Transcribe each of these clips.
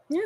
Yeah.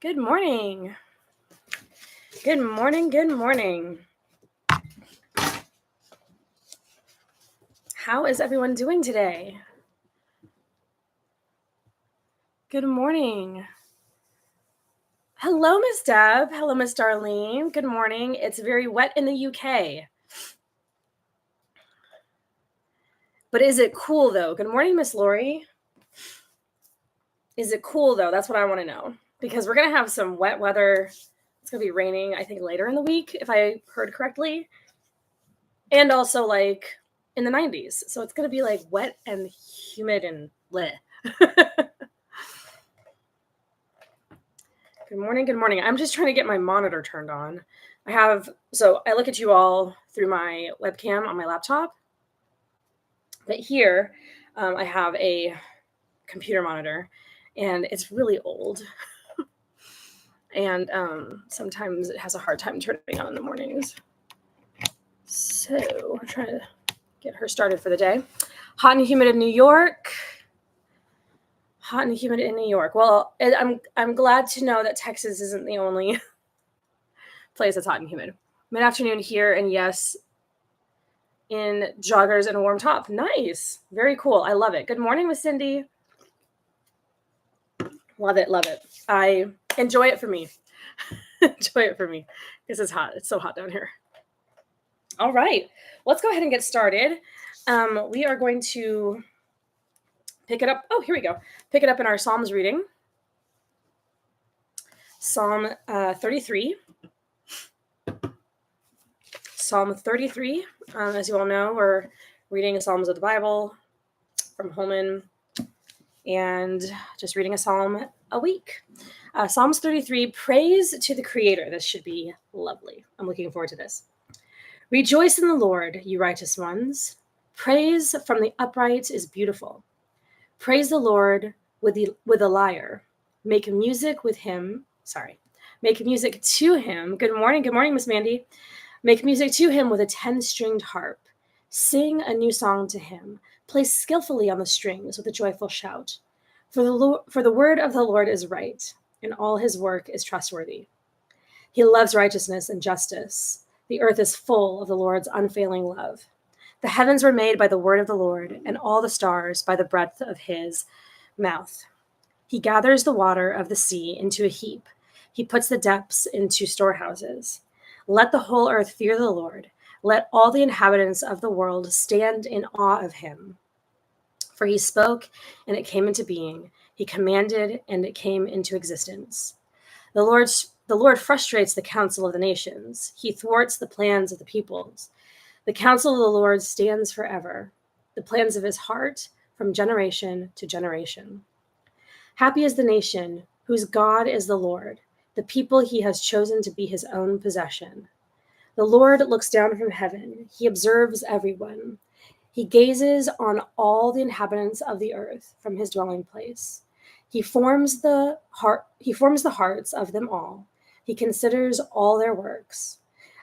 Good morning. Good morning. Good morning. How is everyone doing today? Good morning. Hello, Miss Deb. Hello, Miss Darlene. Good morning. It's very wet in the UK. But is it cool though? Good morning, Miss Lori. Is it cool though? That's what I want to know. Because we're going to have some wet weather. It's going to be raining, I think, later in the week, if I heard correctly. And also like in the 90s. So it's going to be like wet and humid and bleh. Good morning. Good morning. I'm just trying to get my monitor turned on. I look at you all through my webcam on my laptop. But here I have a computer monitor and it's really old. And sometimes it has a hard time turning on in the mornings. So I'm trying to get her started for the day. Hot and humid in New York. Hot and humid in New York. Well, I'm glad to know that Texas isn't the only place that's hot and humid. Mid-afternoon here, and yes, in joggers and a warm top. Nice. Very cool. I love it. Good morning, Miss Cindy. Love it. Love it. I enjoy it for me. Enjoy it for me. This is hot. It's so hot down here. All right. Let's go ahead and get started. We are going to pick it up. Oh, here we go. Pick it up in our Psalms reading. Psalm 33. Psalm 33. As you all know, we're reading Psalms of the Bible from Holman and just reading a psalm a week. Psalms 33, praise to the Creator. This should be lovely. I'm looking forward to this. Rejoice in the Lord, you righteous ones. Praise from the upright is beautiful. Praise the Lord with a lyre. Make music with him. Make music to him. Good morning, Miss Mandy. Make music to him with a 10-stringed harp. Sing a new song to him. Play skillfully on the strings with a joyful shout. For the word of the Lord is right, and all his work is trustworthy. He loves righteousness and justice. The earth is full of the Lord's unfailing love. The heavens were made by the word of the Lord, and all the stars by the breath of his mouth. He gathers the water of the sea into a heap. He puts the depths into storehouses. Let the whole earth fear the Lord. Let all the inhabitants of the world stand in awe of him. For he spoke, and it came into being. He commanded, and it came into existence. The Lord frustrates the counsel of the nations. He thwarts the plans of the peoples. The counsel of the Lord stands forever, the plans of his heart from generation to generation. Happy is the nation whose God is the Lord, the people he has chosen to be his own possession. The Lord looks down from heaven. He observes everyone. He gazes on all the inhabitants of the earth from his dwelling place. He forms the hearts of them all. He considers all their works.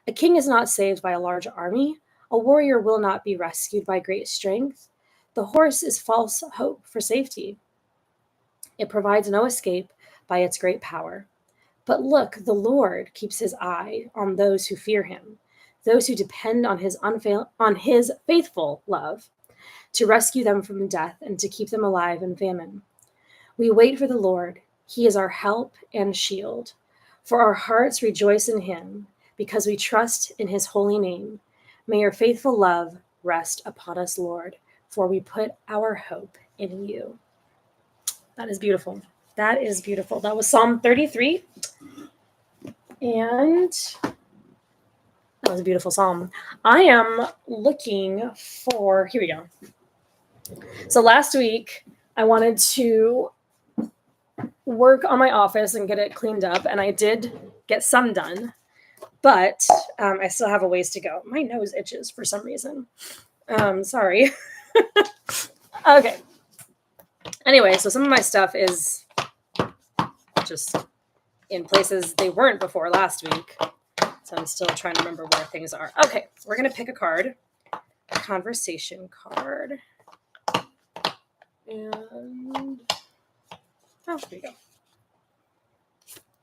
A king is not saved by a large army. A warrior will not be rescued by great strength. The horse is false hope for safety. It provides no escape by its great power. But look, the Lord keeps his eye on those who fear him, those who depend on his faithful love, to rescue them from death and to keep them alive in famine. We wait for the Lord. He is our help and shield. For our hearts rejoice in him, because we trust in his holy name. May your faithful love rest upon us, Lord, for we put our hope in you. That is beautiful. That is beautiful. That was Psalm 33. And that was a beautiful psalm. I am looking for, here we go. So last week, I wanted to work on my office and get it cleaned up, and I did get some done, but I still have a ways to go. My nose itches for some reason. Sorry. Okay. Anyway, so some of my stuff is just in places they weren't before last week. So I'm still trying to remember where things are. Okay, we're going to pick a card. A conversation card. And, oh, here we go.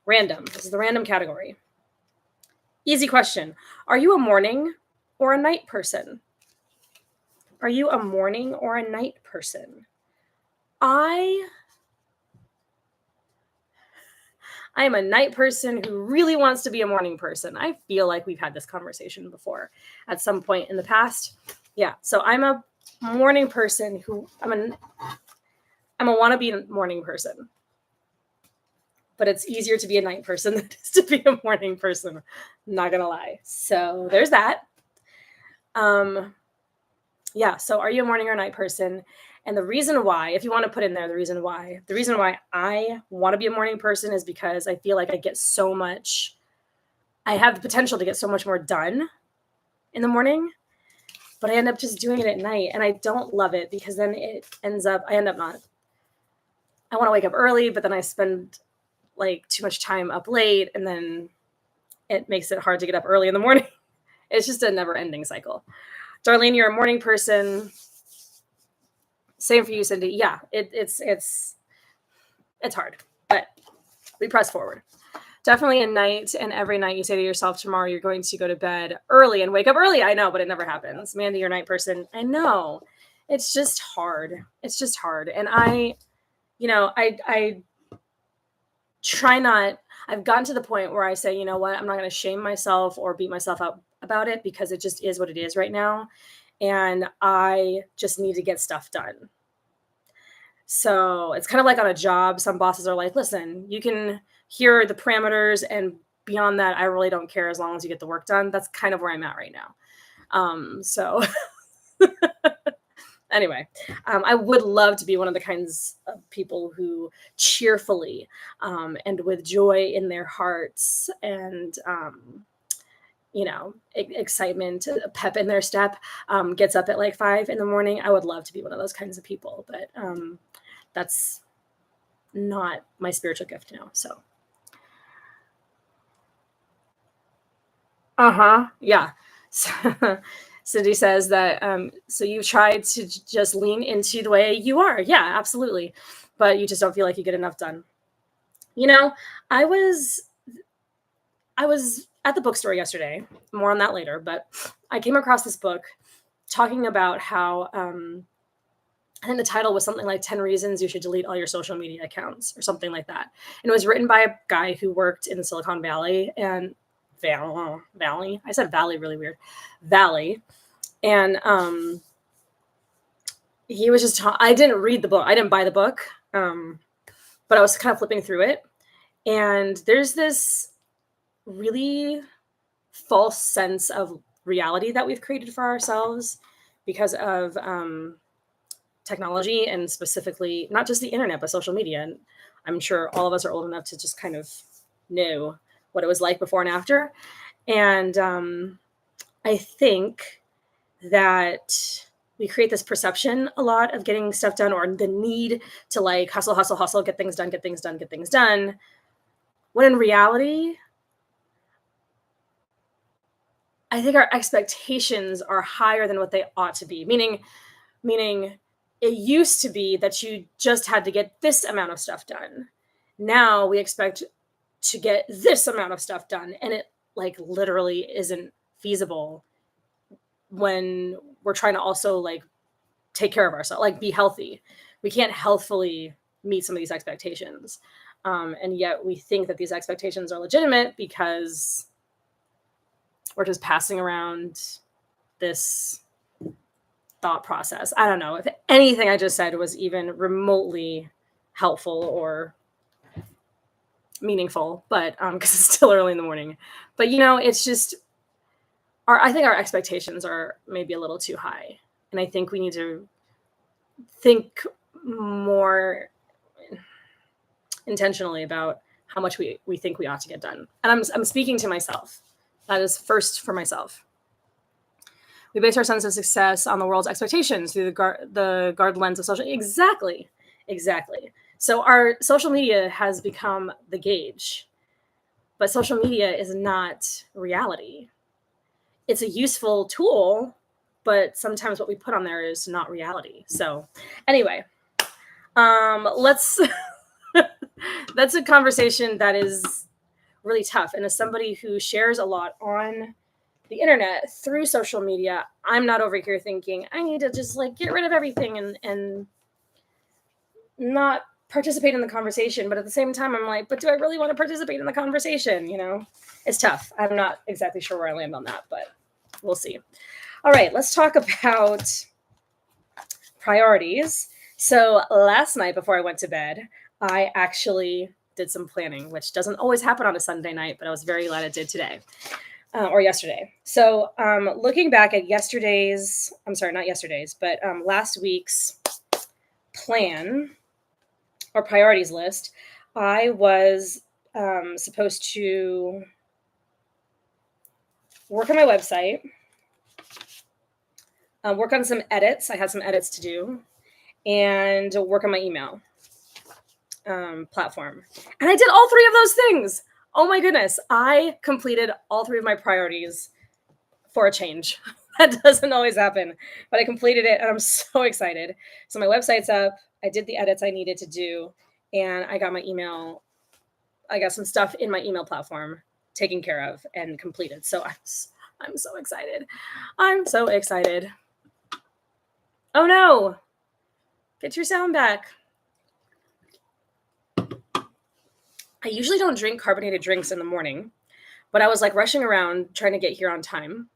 Random. This is the random category. Easy question. Are you a morning or a night person? Are you a morning or a night person? I am a night person who really wants to be a morning person. I feel like we've had this conversation before at some point in the past. Yeah, so I'm a morning person who I'm a wannabe morning person. But it's easier to be a night person than it is to be a morning person. Not gonna lie. So there's that. Yeah, so are you a morning or night person? And the reason why, if you want to put in there the reason why I want to be a morning person is because I feel like I have the potential to get so much more done in the morning, but I end up just doing it at night, and I don't love it because then I want to wake up early, but then I spend like too much time up late, and then it makes it hard to get up early in the morning. It's just a never-ending cycle. Darlene, you're a morning person. Same for you, Cindy. Yeah, it's hard, but we press forward. Definitely a night, and every night you say to yourself, tomorrow you're going to go to bed early and wake up early. I know, but it never happens. Mandy, you're a night person. I know. It's just hard. It's just hard. And I try not, I've gotten to the point where I say, you know what, I'm not going to shame myself or beat myself up about it because it just is what it is right now. And I just need to get stuff done. So it's kind of like on a job. Some bosses are like, listen, you can hear the parameters, and beyond that, I really don't care as long as you get the work done. That's kind of where I'm at right now. So anyway, I would love to be one of the kinds of people who cheerfully and with joy in their hearts and, excitement, pep in their step, gets up at like 5 a.m. I would love to be one of those kinds of people, but that's not my spiritual gift now. So, yeah. So, Cindy says that, so you tried to just lean into the way you are. Yeah, absolutely. But you just don't feel like you get enough done. I was at the bookstore yesterday, more on that later, but I came across this book talking about how, I think the title was something like 10 Reasons You Should Delete All Your Social Media Accounts or something like that. And it was written by a guy who worked in Silicon Valley and Valley. I said Valley really weird. Valley. And he was just I didn't read the book. I didn't buy the book. But I was kind of flipping through it. And there's this really false sense of reality that we've created for ourselves because of technology, and specifically not just the internet, but social media. And I'm sure all of us are old enough to just kind of know what it was like before and after. And I think that we create this perception a lot of getting stuff done, or the need to like hustle, hustle, hustle, get things done, get things done, get things done. When in reality, I think our expectations are higher than what they ought to be. Meaning it used to be that you just had to get this amount of stuff done. Now we expect to get this amount of stuff done, and it like literally isn't feasible when we're trying to also like take care of ourselves, like be healthy. We can't healthfully meet some of these expectations. And yet we think that these expectations are legitimate because we're just passing around this thought process. I don't know if anything I just said was even remotely helpful or meaningful, but because it's still early in the morning. But it's just I think our expectations are maybe a little too high. And I think we need to think more intentionally about how much we think we ought to get done. And I'm speaking to myself. That is first for myself. We base our sense of success on the world's expectations through the guard lens of social. Exactly. So our social media has become the gauge, but social media is not reality. It's a useful tool, but sometimes what we put on there is not reality. So anyway, let's, that's a conversation that is really tough. And as somebody who shares a lot on the internet through social media, I'm not over here thinking I need to just like get rid of everything and not participate in the conversation. But at the same time, I'm like, but do I really want to participate in the conversation? It's tough. I'm not exactly sure where I land on that, but we'll see. All right, let's talk about priorities. So last night before I went to bed, I actually did some planning, which doesn't always happen on a Sunday night, but I was very glad it did today. Or yesterday. So looking back at last week's plan or priorities list, I was supposed to work on my website, work on some edits. I had some edits to do, and work on my email platform. And I did all three of those things. Oh my goodness. I completed all three of my priorities for a change. That doesn't always happen, but I completed it and I'm so excited. So my website's up. I did the edits I needed to do, and I got some stuff in my email platform taken care of and completed. So I'm so excited. I'm so excited. Oh no. Get your sound back. I usually don't drink carbonated drinks in the morning, but I was like rushing around trying to get here on time.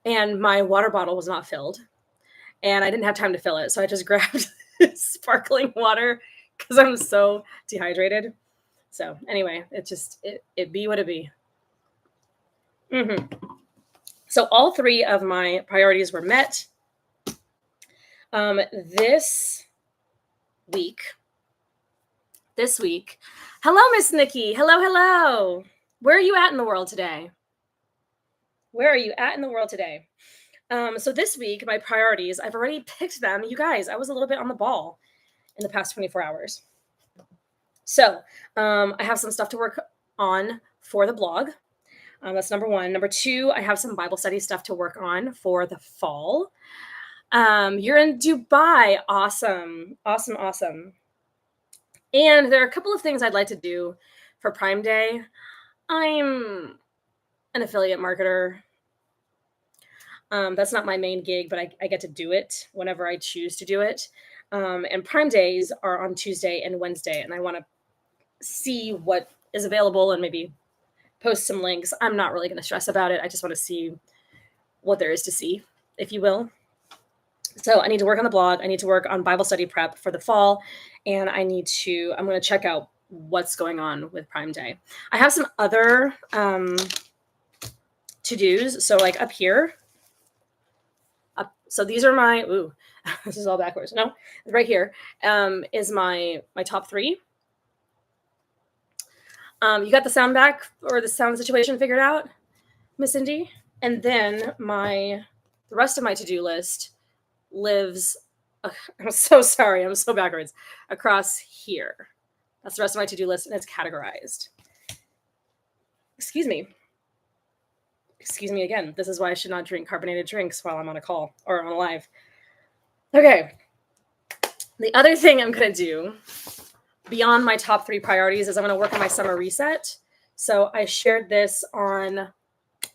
And my water bottle was not filled. And I didn't have time to fill it. So I just grabbed sparkling water because I'm so dehydrated. So anyway, it be what it be. So all three of my priorities were met. This week. Hello, Miss Nikki. Hello. Where are you at in the world today? So this week, my priorities, I've already picked them. You guys, I was a little bit on the ball in the past 24 hours. So I have some stuff to work on for the blog. That's number one. Number two, I have some Bible study stuff to work on for the fall. You're in Dubai. Awesome. And there are a couple of things I'd like to do for Prime Day. I'm an affiliate marketer. That's not my main gig, but I get to do it whenever I choose to do it. And Prime Days are on Tuesday and Wednesday, and I want to see what is available and maybe post some links. I'm not really going to stress about it. I just want to see what there is to see, if you will. So I need to work on the blog. I need to work on Bible study prep for the fall. And I'm going to check out what's going on with Prime Day. I have some other to-dos. So like up here. So these are my, this is all backwards. No, right here is my top three. You got the sound back or the sound situation figured out, Miss Cindy? And then the rest of my to-do list lives, I'm so sorry, I'm so backwards, across here. That's the rest of my to-do list, and it's categorized. Excuse me again. This is why I should not drink carbonated drinks while I'm on a call or on a live. Okay. The other thing I'm going to do beyond my top 3 priorities is I'm going to work on my summer reset. So I shared this on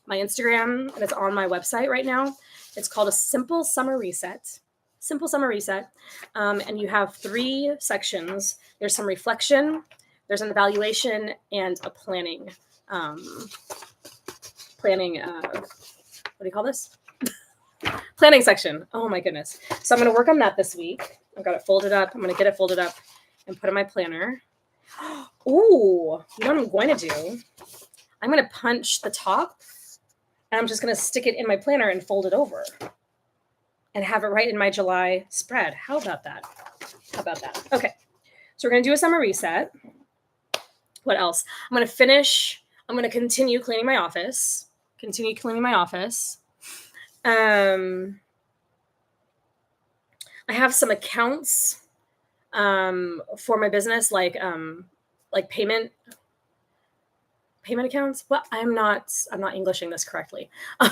my Instagram, and it's on my website right now. It's called a Simple Summer Reset. Simple Summer Reset. And you have 3 sections. There's some reflection, there's an evaluation, and a planning. What do you call this? Planning section. Oh my goodness. So I'm going to work on that this week. I've got it folded up. I'm going to get it folded up and put in my planner. Ooh, you know what I'm going to do? I'm going to punch the top, and I'm just going to stick it in my planner and fold it over and have it right in my July spread. How about that? Okay. So we're going to do a summer reset. What else? I'm going to continue cleaning my office. I have some accounts for my business, like payment accounts. Well, I'm not Englishing this correctly. I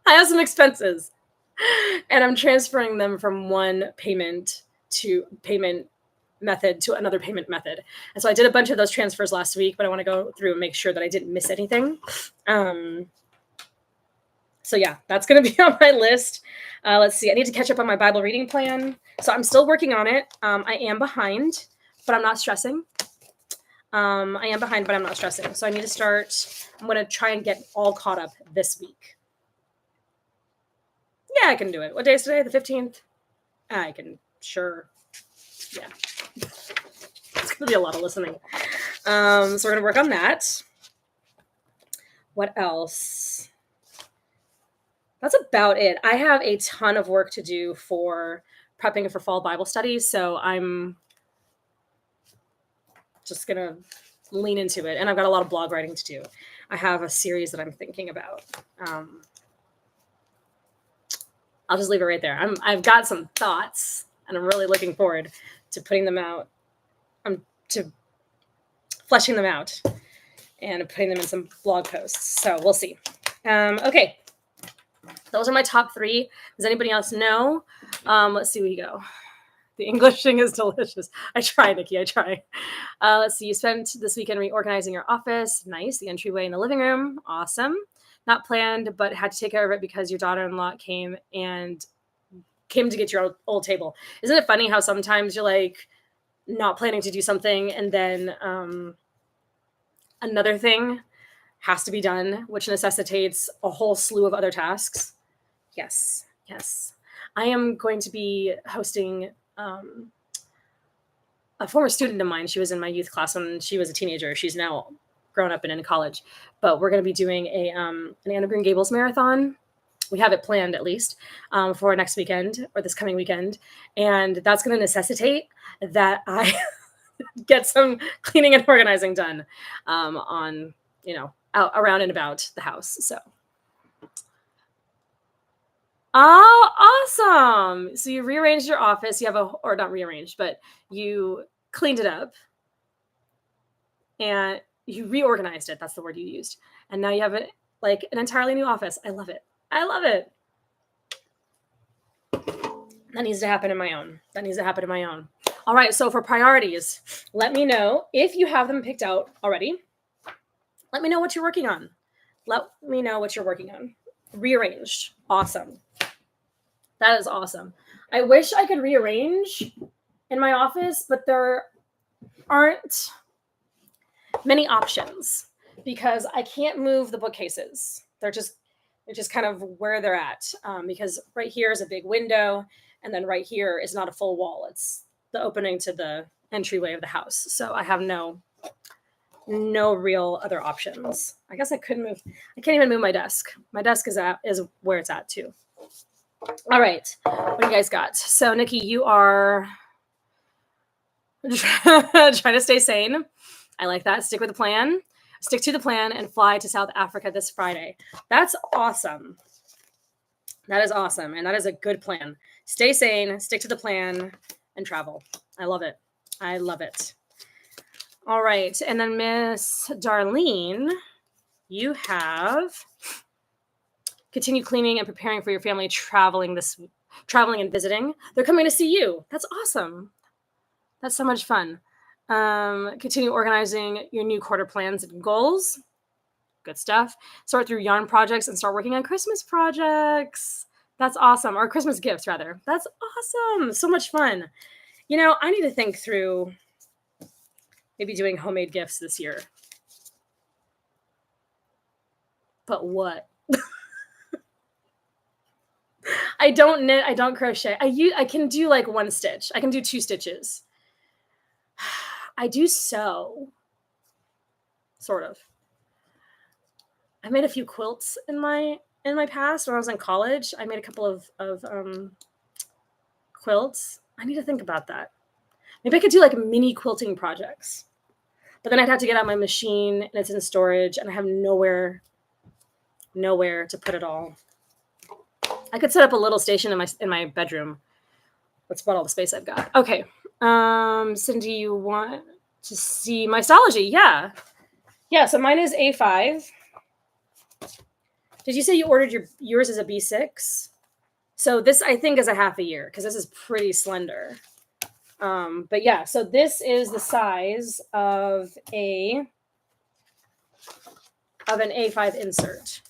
have some expenses, and I'm transferring them from one payment method to another payment method. And so I did a bunch of those transfers last week, but I want to go through and make sure that I didn't miss anything. So yeah, that's going to be on my list. Let's see. I need to catch up on my Bible reading plan. So I'm still working on it. I am behind, but I'm not stressing. So I need to start. I'm going to try and get all caught up this week. Yeah, I can do it. What day is today? The 15th? I can. Sure. Yeah. It's going to be a lot of listening. So we're going to work on that. What else? That's about it. I have a ton of work to do for prepping for fall Bible studies, so I'm just going to lean into it. And I've got a lot of blog writing to do. I have a series that I'm thinking about. I'll just leave it right there. I've got some thoughts, and I'm really looking forward to putting them out, to fleshing them out and putting them in some blog posts. So we'll see. Okay. Those are my top 3. Does anybody else know? Let's see where you go. The Englishing is delicious. I try, Nikki. I try. Let's see. You spent this weekend reorganizing your office. Nice. The entryway and the living room. Awesome. Not planned, but had to take care of it because your daughter-in-law came to get your old table. Isn't it funny how sometimes you're like not planning to do something, and then another thing has to be done, which necessitates a whole slew of other tasks? Yes. I am going to be hosting a former student of mine. She was in my youth class when she was a teenager. She's now grown up and in college. But we're going to be doing an Anne of Green Gables marathon. We have it planned, at least, for next weekend or this coming weekend. And that's going to necessitate that I get some cleaning and organizing done on, out around and about the house. So. Oh, awesome. So you rearranged your office. Or not rearranged, but you cleaned it up and you reorganized it. That's the word you used. And now you have an entirely new office. I love it. That needs to happen in my own. All right. So for priorities, let me know if you have them picked out already. Let me know what you're working on. Rearranged. Awesome. That is awesome. I wish I could rearrange in my office, but there aren't many options because I can't move the bookcases. They're just kind of where they're at, because right here is a big window, and then right here is not a full wall. It's the opening to the entryway of the house. So I have no real other options. I guess I can't even move my desk. My desk is where it's at too. All right. What do you guys got? So Nikki, you are trying to stay sane. I like that. Stick with the plan. Stick to the plan and fly to South Africa this Friday. That's awesome. That is awesome. And that is a good plan. Stay sane, stick to the plan, and travel. I love it. I love it. All right. And then Miss Darlene, you have continue cleaning and preparing for your family traveling and visiting. They're coming to see you. That's awesome. That's so much fun. Continue organizing your new quarter plans and goals. Good stuff. Sort through yarn projects and start working on Christmas projects. That's awesome. Or Christmas gifts, rather. That's awesome. So much fun. You know, I need to think through maybe doing homemade gifts this year. But what? I don't knit. I don't crochet. I can do like one stitch. I can do 2 stitches. I do sew. Sort of. I made a few quilts in my past when I was in college. I made a couple of quilts. I need to think about that. Maybe I could do like mini quilting projects. But then I'd have to get out my machine and it's in storage and I have nowhere to put it all. I could set up a little station in my bedroom. That's about all the space I've got. Okay. Cindy, you want to see my Stalogy? Yeah. Yeah, so mine is A5. Did you say you ordered yours as a B6? So this, I think, is a half a year because this is pretty slender. But yeah, so this is the size of an A5 insert.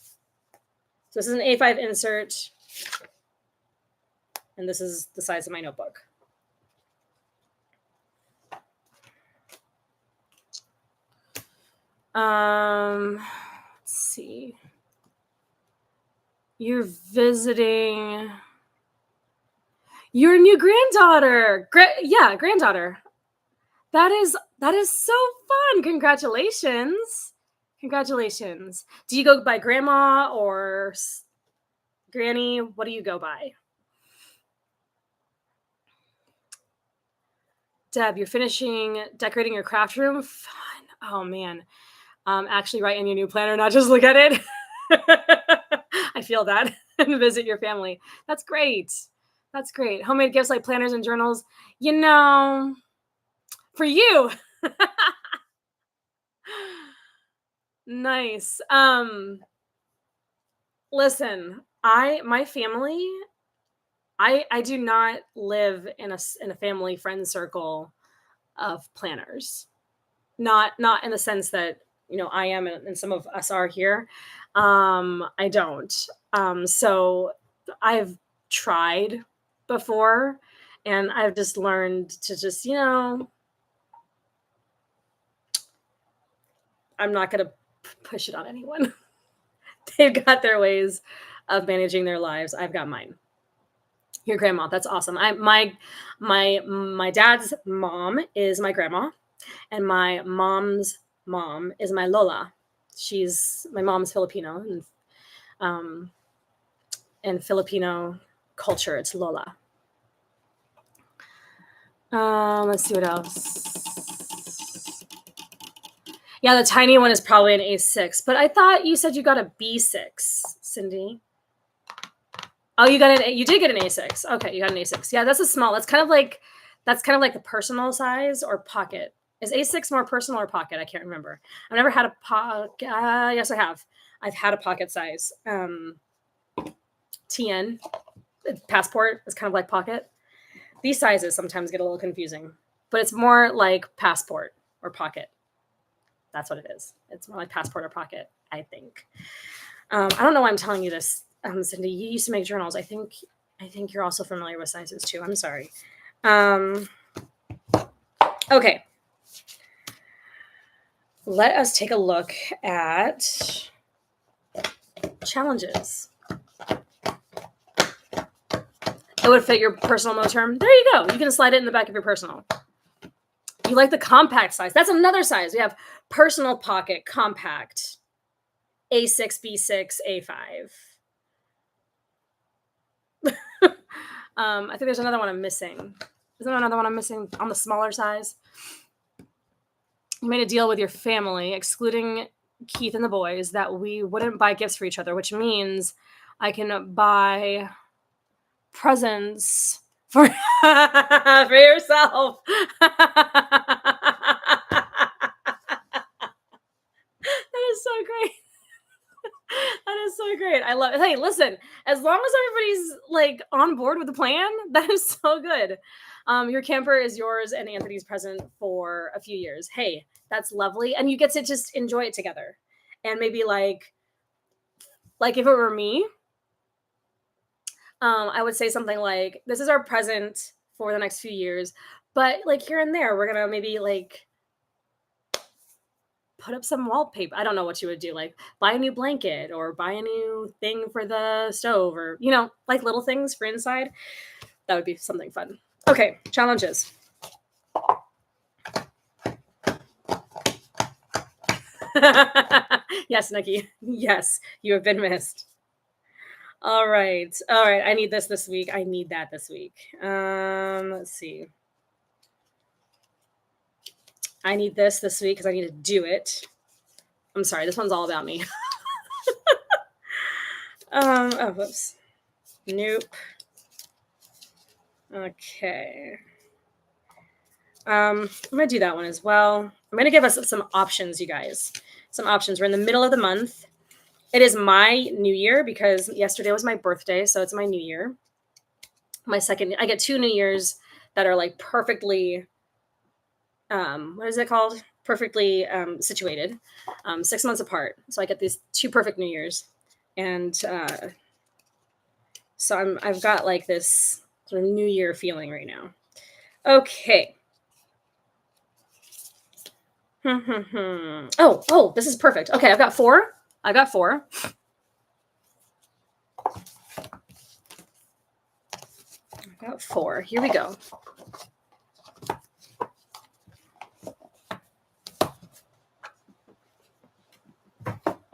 So this is an A5 insert, and this is the size of my notebook. Let's see. You're visiting your new granddaughter. Yeah, granddaughter. That is so fun. Congratulations. Congratulations. Do you go by grandma or granny? What do you go by? Deb, you're finishing decorating your craft room. Fun. Oh man. Actually write in your new planner, not just look at it. I feel that. And visit your family. That's great. That's great. Homemade gifts like planners and journals. You know, for you. Nice. Listen, my family, I do not live in a family friend circle of planners. Not in the sense that, you know, I am and some of us are here. I don't. So I've tried before and I've just learned to just, you know, I'm not going to push it on anyone. They've got their ways of managing their lives. I've got mine. Your grandma, that's awesome. My dad's mom is my grandma, and my mom's mom is my Lola. My mom's Filipino, and in Filipino culture, it's Lola. Let's see what else. Yeah, the tiny one is probably an A6, but I thought you said you got a B6, Cindy. Oh, you did get an A6. Okay, you got an A6. Yeah, that's a small. That's kind of like the personal size or pocket. Is A6 more personal or pocket? I can't remember. I've never had a pocket. Yes, I have. I've had a pocket size. TN, passport is kind of like pocket. These sizes sometimes get a little confusing, but it's more like passport or pocket. That's what it is. It's more like passport or pocket, I think. I don't know why I'm telling you this, Cindy. You used to make journals. I think you're also familiar with sizes too. I'm sorry. Okay. Let us take a look at challenges. It would fit your personal mo term. There you go. You can slide it in the back of your personal. You like the compact size. That's another size. We have personal pocket, compact, A6, B6, A5. I think there's another one I'm missing. Is there another one I'm missing on the smaller size? You made a deal with your family, excluding Keith and the boys that we wouldn't buy gifts for each other, which means I can buy presents for for yourself. That is so great. That is so great. I love it. Hey, listen, as long as everybody's like on board with the plan, that is so good. Your camper is yours and Anthony's present for a few years. Hey, that's lovely. And you get to just enjoy it together. And maybe like if it were me, I would say something like, this is our present for the next few years. But like here and there, we're gonna maybe like put up some wallpaper. I don't know what you would do, like buy a new blanket or buy a new thing for the stove, or like little things for inside. That would be something fun. Okay, challenges. Yes, Nikki. Yes, you have been missed. All right. I need this week. I need that this week. Let's see. I need this week because I need to do it. I'm sorry, this one's all about me. Oh, whoops. Nope. Okay. I'm going to do that one as well. I'm going to give us some options, you guys. Some options. We're in the middle of the month. It is my new year because yesterday was my birthday, so it's my new year. My second, I get 2 New Years that are like perfectly, what is it called? Perfectly situated, 6 months apart. So I get these 2 perfect New Years. And so I've got like this sort of New Year feeling right now. Okay. Oh, this is perfect. Okay, I've got 4. I've got 4. Here we go.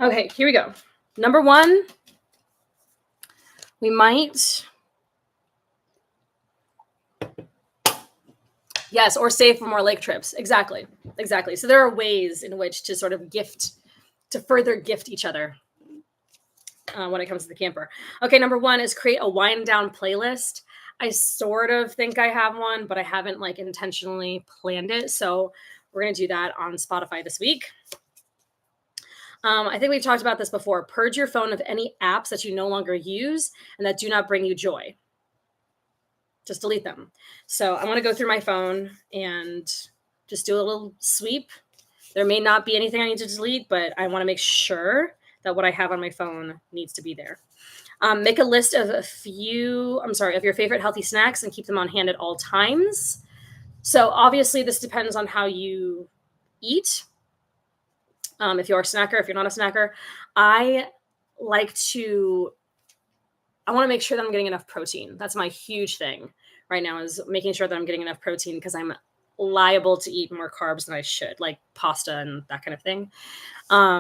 Okay, here we go. Number 1, we might... Yes, or save for more lake trips. Exactly. So there are ways in which to sort of further gift each other when it comes to the camper. Okay, number 1 is create a wind down playlist. I sort of think I have one, but I haven't like intentionally planned it. So we're going to do that on Spotify this week. I think we've talked about this before. Purge your phone of any apps that you no longer use and that do not bring you joy. Just delete them. So I'm going to go through my phone and just do a little sweep. There may not be anything I need to delete, but I want to make sure that what I have on my phone needs to be there. Make a list of of your favorite healthy snacks and keep them on hand at all times. So obviously this depends on how you eat. If you're a snacker, if you're not a snacker, I want to make sure that I'm getting enough protein. That's my huge thing right now, is making sure that I'm getting enough protein because I'm liable to eat more carbs than I should, like pasta and that kind of thing. I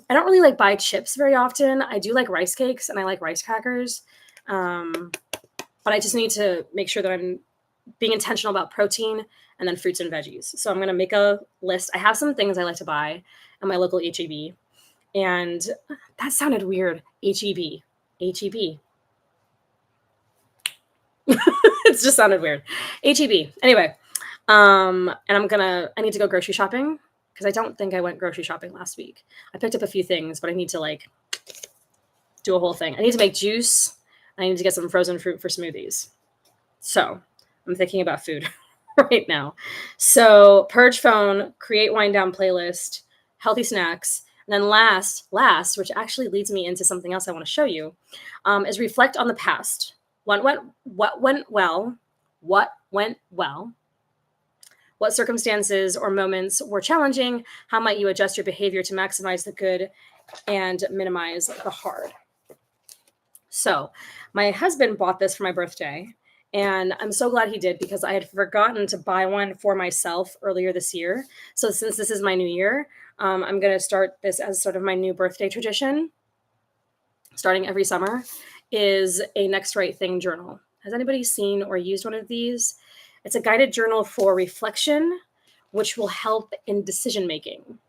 don't really like buy chips very often. I do like rice cakes and I like rice crackers. But I just need to make sure that I'm being intentional about protein and then fruits and veggies. So I'm going to make a list. I have some things I like to buy at my local H-E-B. And that sounded weird. H-E-B. H-E-B. It just sounded weird. H-E-B. Anyway, and I need to go grocery shopping because I don't think I went grocery shopping last week. I picked up a few things, but I need to like do a whole thing. I need to make juice. I need to get some frozen fruit for smoothies. So I'm thinking about food right now. So purge phone, create wind down playlist, healthy snacks. And then last, which actually leads me into something else I want to show you, is reflect on the past. What went well? What circumstances or moments were challenging? How might you adjust your behavior to maximize the good and minimize the hard? So my husband bought this for my birthday, and I'm so glad he did because I had forgotten to buy one for myself earlier this year. So since this is my new year, I'm going to start this as sort of my new birthday tradition, starting every summer, is a Next Right Thing journal. Has anybody seen or used one of these? It's a guided journal for reflection, which will help in decision making.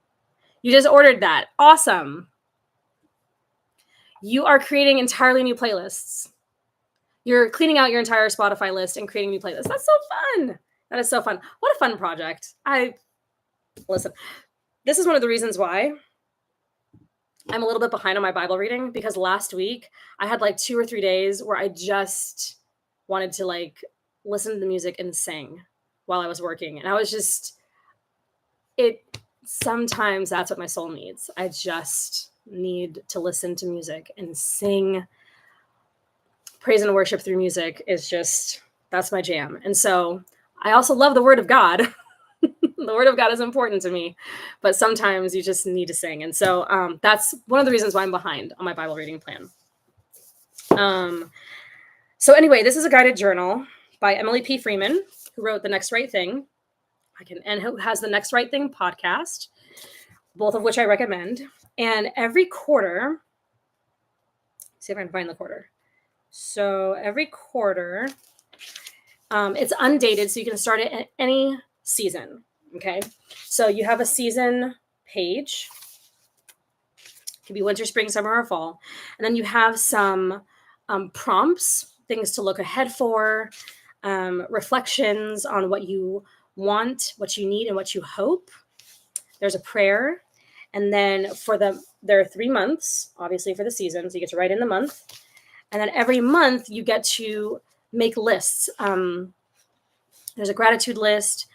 You just ordered that. Awesome. You are creating entirely new playlists. You're cleaning out your entire Spotify list and creating new playlists. That's so fun. That is so fun. What a fun project. Listen, this is one of the reasons why I'm a little bit behind on my Bible reading, because last week I had like 2 or 3 days where I just wanted to like listen to the music and sing while I was working. And I was just, sometimes that's what my soul needs. I just need to listen to music and sing. Praise and worship through music is just, that's my jam. And so I also love the Word of God. The Word of God is important to me, but sometimes you just need to sing. And so that's one of the reasons why I'm behind on my Bible reading plan. So anyway, this is a guided journal by Emily P. Freeman, who wrote The Next Right Thing, and who has the Next Right Thing podcast, both of which I recommend. And every quarter, see if I can find the quarter. So every quarter, it's undated, so you can start it at any season. Okay, so you have a season page. It could be winter, spring, summer, or fall. And then you have some prompts, things to look ahead for, reflections on what you want, what you need, and what you hope. There's a prayer. And then there are 3 months, obviously, for the season. So you get to write in the month. And then every month you get to make lists. There's a gratitude list.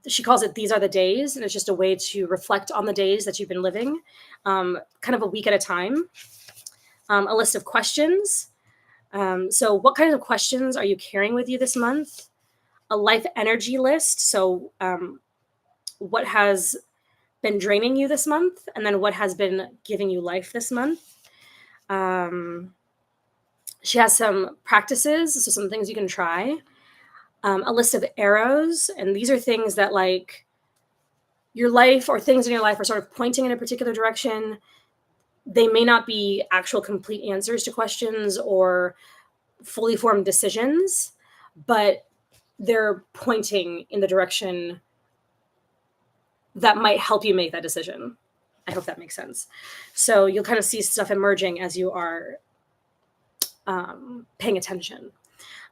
She calls it These Are the Days, and it's just a way to reflect on the days that you've been living, kind of a week at a time. A list of questions. So what kinds of questions are you carrying with you this month? A life energy list. So what has been draining you this month, and then what has been giving you life this month. She has some practices, so some things you can try. A list of arrows, and these are things that like your life or things in your life are sort of pointing in a particular direction. They may not be actual complete answers to questions or fully formed decisions, but they're pointing in the direction that might help you make that decision. I hope that makes sense. So you'll kind of see stuff emerging as you are paying attention.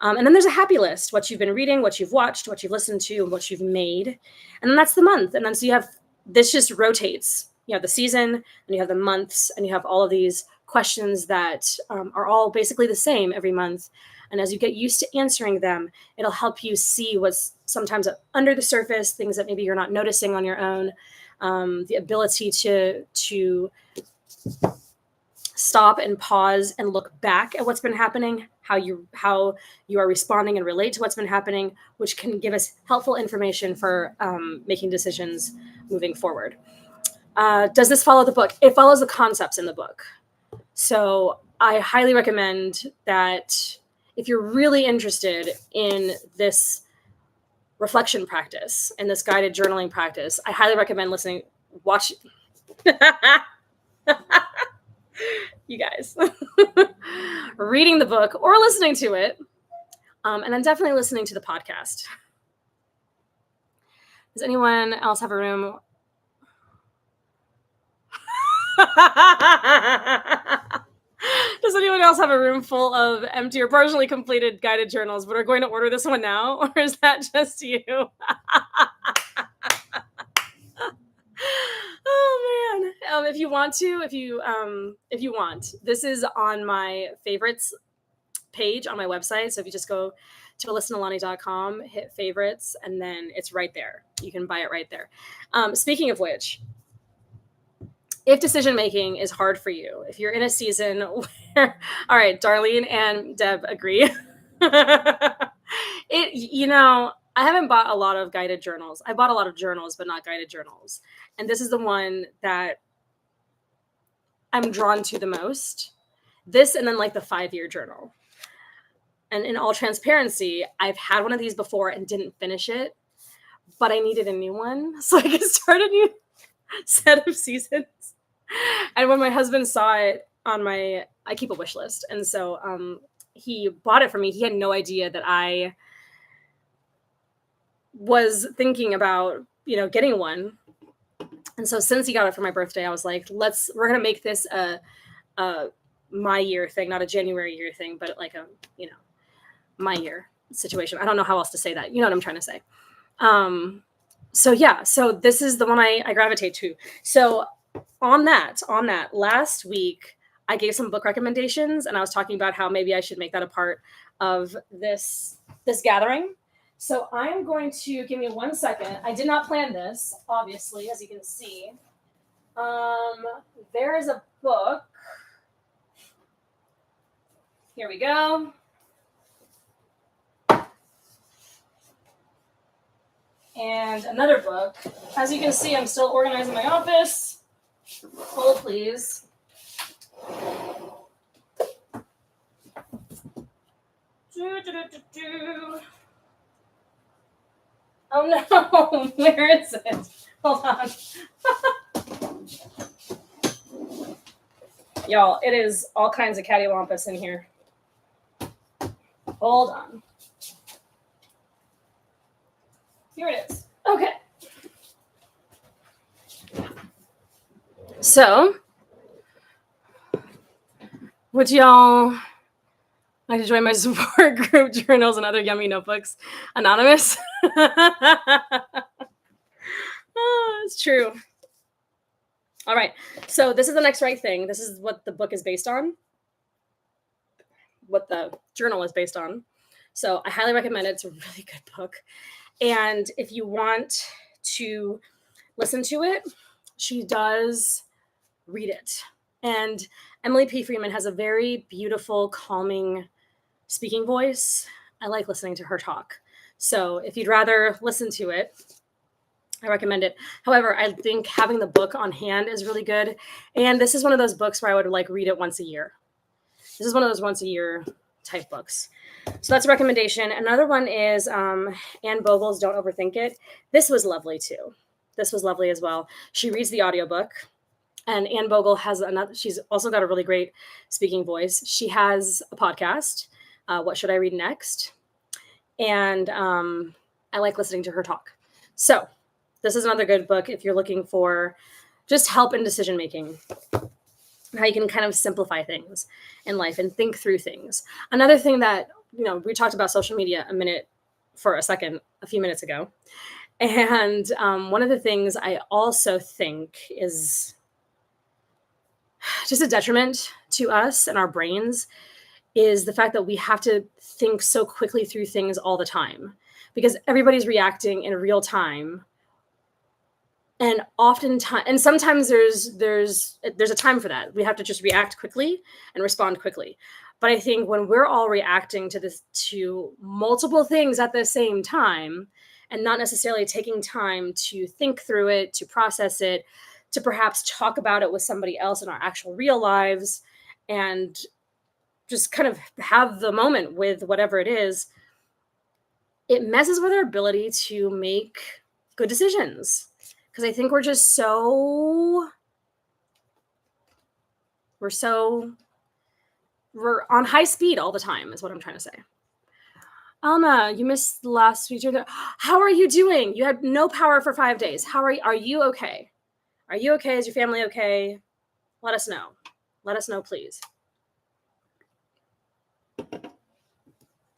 And then there's a happy list, what you've been reading, what you've watched, what you've listened to, and what you've made. And then that's the month. And then so you have, this just rotates. You have the season, and you have the months, and you have all of these questions that are all basically the same every month. And as you get used to answering them, it'll help you see what's sometimes under the surface, things that maybe you're not noticing on your own, the ability to stop and pause and look back at what's been happening, how you are responding and relate to what's been happening, which can give us helpful information for making decisions moving forward. Does this follow the book? It follows the concepts in the book. So I highly recommend that if you're really interested in this reflection practice and this guided journaling practice, I highly recommend watch. You guys, reading the book or listening to it, and then definitely listening to the podcast. Does anyone else have a room? Does anyone else have a room full of empty or partially completed guided journals, but are going to order this one now, or is that just you? Oh man! If you want, this is on my favorites page on my website. So if you just go to alyssanalani.com, hit favorites, and then it's right there. You can buy it right there. Speaking of which, if decision making is hard for you, if you're in a season where, all right, Darlene and Deb agree. I haven't bought a lot of guided journals. I bought a lot of journals, but not guided journals. And this is the one that I'm drawn to the most. This and then like the 5-year journal. And in all transparency, I've had one of these before and didn't finish it, but I needed a new one so I could start a new set of seasons. And when my husband saw it on I keep a wish list. And so he bought it for me. He had no idea that I was thinking about, getting one. And so since he got it for my birthday, I was like, we're going to make this a my year thing, not a January year thing, but like a, my year situation. I don't know how else to say that. You know what I'm trying to say. So yeah, so this is the one I gravitate to. So on that, last week, I gave some book recommendations, and I was talking about how maybe I should make that a part of this gathering. So I'm going to, give me 1 second. I did not plan this, obviously, as you can see. There is a book. Here we go. And another book. As you can see, I'm still organizing my office. Hold, please. Oh no, where is it? Hold on. Y'all, it is all kinds of cattywampus in here. Hold on. Here it is. Okay. So, would y'all like to join my support group, Journals and Other Yummy Notebooks Anonymous? Oh, it's true. All right. So this is The Next Right Thing. This is what the book is based on, what the journal is based on. So I highly recommend it. It's a really good book. And if you want to listen to it, she does read it. And Emily P. Freeman has a very beautiful, calming speaking voice. I like listening to her talk. So if you'd rather listen to it, I recommend it. However, I think having the book on hand is really good. And this is one of those books where I would like read it once a year. This is one of those once a year type books. So that's a recommendation. Another one is Anne Bogle's Don't Overthink It. This was lovely too. This was lovely as well. She reads the audiobook. And Anne Bogle has she's also got a really great speaking voice. She has a podcast, What Should I Read Next? And I like listening to her talk. So this is another good book if you're looking for just help in decision making, how you can kind of simplify things in life and think through things. Another thing that, we talked about social media a few minutes ago. And one of the things I also think is just a detriment to us and our brains is the fact that we have to think so quickly through things all the time because everybody's reacting in real time. And oftentimes, and sometimes there's a time for that. We have to just react quickly and respond quickly. But I think when we're all reacting to multiple things at the same time and not necessarily taking time to think through it, to process it, to perhaps talk about it with somebody else in our actual real lives and just kind of have the moment with whatever it is, it messes with our ability to make good decisions. Because I think we're on high speed all the time is what I'm trying to say. Alma, you missed last week. How are you doing? You had no power for 5 days. Are you okay? Are you okay? Is your family okay? Let us know. Let us know, please.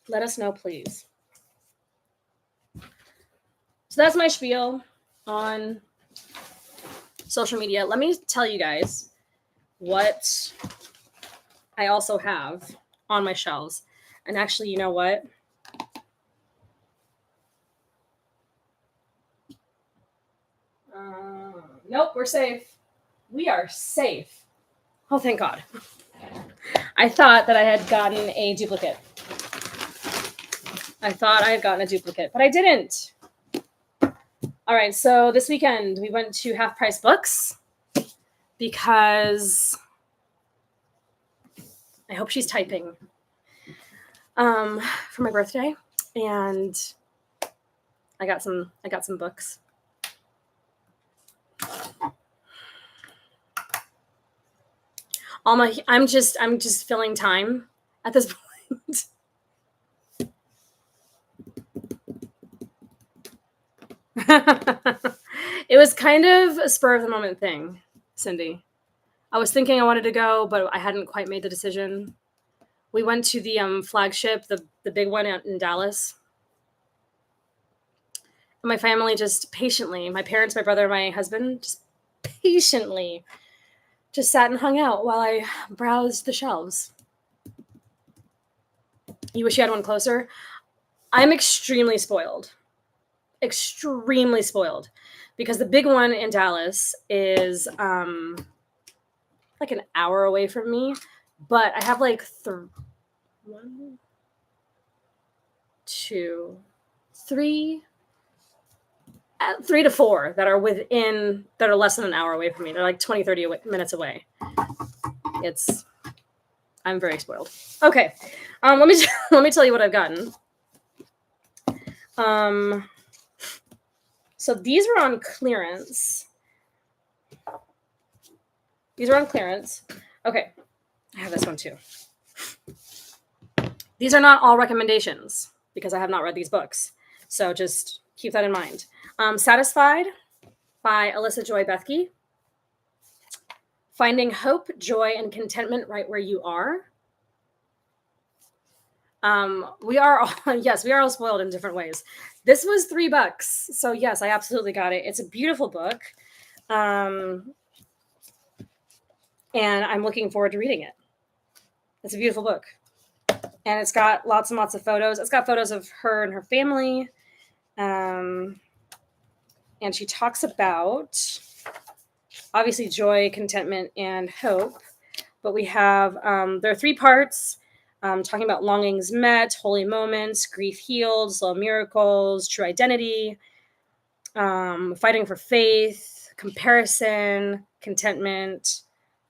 Let us know, please. So that's my spiel on social media. Let me tell you guys what I also have on my shelves. And actually, you know what? Nope, we're safe. We are safe. Oh, thank God. I thought that I had gotten a duplicate. But I didn't. All right, so this weekend we went to Half Price Books because I hope she's typing for my birthday, and I got some books. I'm just filling time at this point. It was kind of a spur of the moment thing, Cindy. I was thinking I wanted to go, but I hadn't quite made the decision. We went to the flagship, the big one in Dallas. And my family just patiently, my parents, my brother, my husband, just patiently just sat and hung out while I browsed the shelves. You wish you had one closer? I'm extremely spoiled. Extremely spoiled. Because the big one in Dallas is like an hour away from me. But I have like 1, 2, 3 to 4 that are less than an hour away from me. They're like 20, 30 minutes away. I'm very spoiled. Okay. Let me tell you what I've gotten. So these were on clearance. Okay. I have this one too. These are not all recommendations because I have not read these books. So just keep that in mind. Satisfied by Alyssa Joy Bethke. Finding Hope, Joy, and Contentment Right Where You Are. We are all spoiled in different ways. This was $3. So yes, I absolutely got it. It's a beautiful book. And I'm looking forward to reading it. It's a beautiful book. And it's got lots and lots of photos. It's got photos of her and her family. And she talks about, obviously, joy, contentment, and hope. But we have, there are 3 parts, talking about longings met, holy moments, grief healed, slow miracles, true identity, fighting for faith, comparison, contentment,